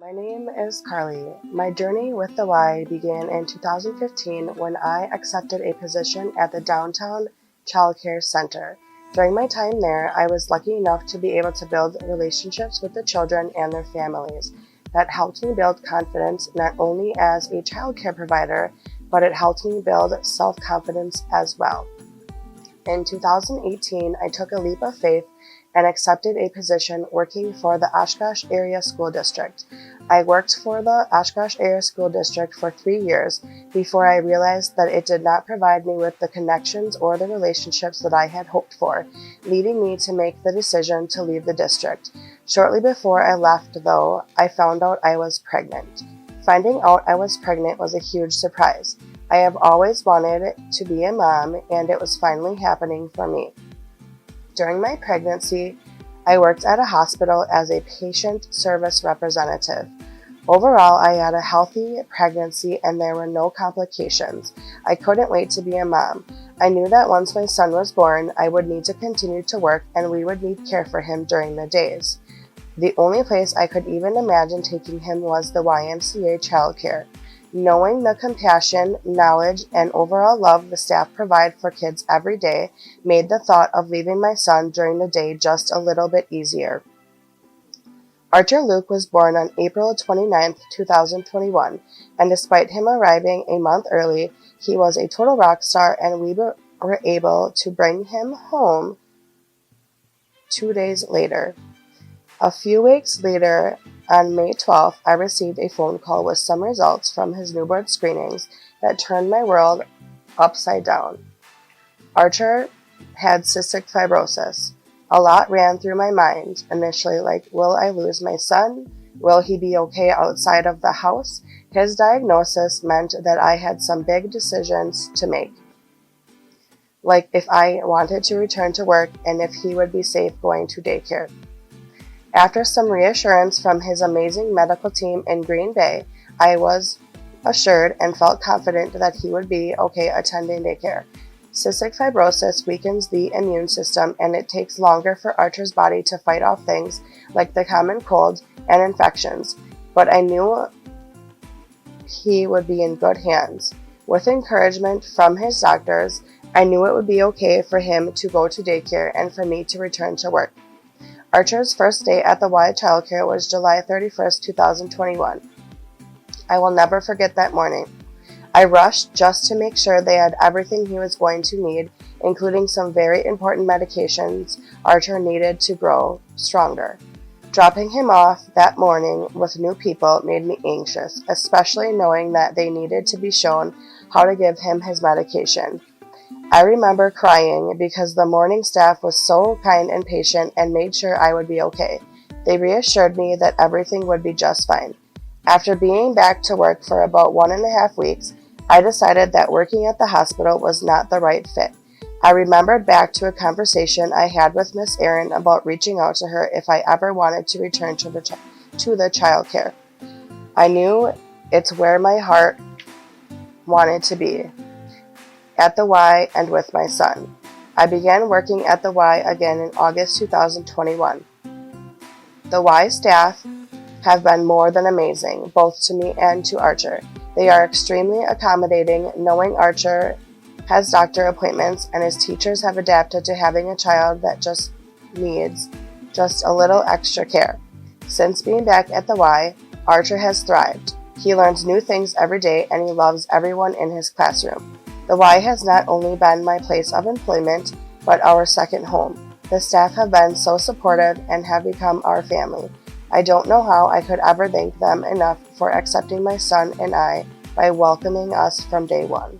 My name is Carley. My journey with the Y began in 2015 when I accepted a position at the downtown child care center. During my time there, I was lucky enough to be able to build relationships with the children and their families. That helped me build confidence not only as a child care provider, but it helped me build self-confidence as well. In 2018, I took a leap of faith and accepted a position working for the Oshkosh Area School District. I worked for the Oshkosh Area School District for 3 years before I realized that it did not provide me with the connections or the relationships that I had hoped for, leading me to make the decision to leave the district. Shortly before I left, though, I found out I was pregnant. Finding out I was pregnant was a huge surprise. I have always wanted to be a mom, and it was finally happening for me. During my pregnancy, I worked at a hospital as a patient service representative. Overall, I had a healthy pregnancy and there were no complications. I couldn't wait to be a mom. I knew that once my son was born, I would need to continue to work and we would need care for him during the days. The only place I could even imagine taking him was the 𝗬𝗃 childcare. Knowing the compassion, knowledge, and overall love the staff provide for kids every day made the thought of leaving my son during the day just a little bit easier. Archer Luke was born on April 29, 2021, and despite him arriving a month early, he was a total rock star and we were able to bring him home 2 days later. A few weeks later, on May 12th, I received a phone call with some results from his newborn screenings that turned my world upside down. Archer had cystic fibrosis. A lot ran through my mind initially, like, will I lose my son? Will he be okay outside of the house? His diagnosis meant that I had some big decisions to make, like if I wanted to return to work and if he would be safe going to daycare. After some reassurance from his amazing medical team in Green Bay, I was assured and felt confident that he would be okay attending daycare. Cystic fibrosis weakens the immune system and it takes longer for Archer's body to fight off things like the common cold and infections, but I knew he would be in good hands. With encouragement from his doctors, I knew it would be okay for him to go to daycare and for me to return to work. Archer's first day at the Y Childcare was July 31st, 2021. I will never forget that morning. I rushed just to make sure they had everything he was going to need, including some very important medications Archer needed to grow stronger. Dropping him off that morning with new people made me anxious, especially knowing that they needed to be shown how to give him his medication. I remember crying because the morning staff was so kind and patient and made sure I would be okay. They reassured me that everything would be just fine. After being back to work for about 1.5 weeks, I decided that working at the hospital was not the right fit. I remembered back to a conversation I had with Miss Erin about reaching out to her if I ever wanted to return to the child care. I knew it's where my heart wanted to be, at the Y and with my son. I began working at the Y again in August 2021. The Y staff have been more than amazing, both to me and to Archer. They are extremely accommodating, knowing Archer has doctor appointments and his teachers have adapted to having a child that just needs just a little extra care. Since being back at the Y, Archer has thrived. He learns new things every day and he loves everyone in his classroom. The Y has not only been my place of employment, but our second home. The staff have been so supportive and have become our family. I don't know how I could ever thank them enough for accepting my son and I by welcoming us from day one.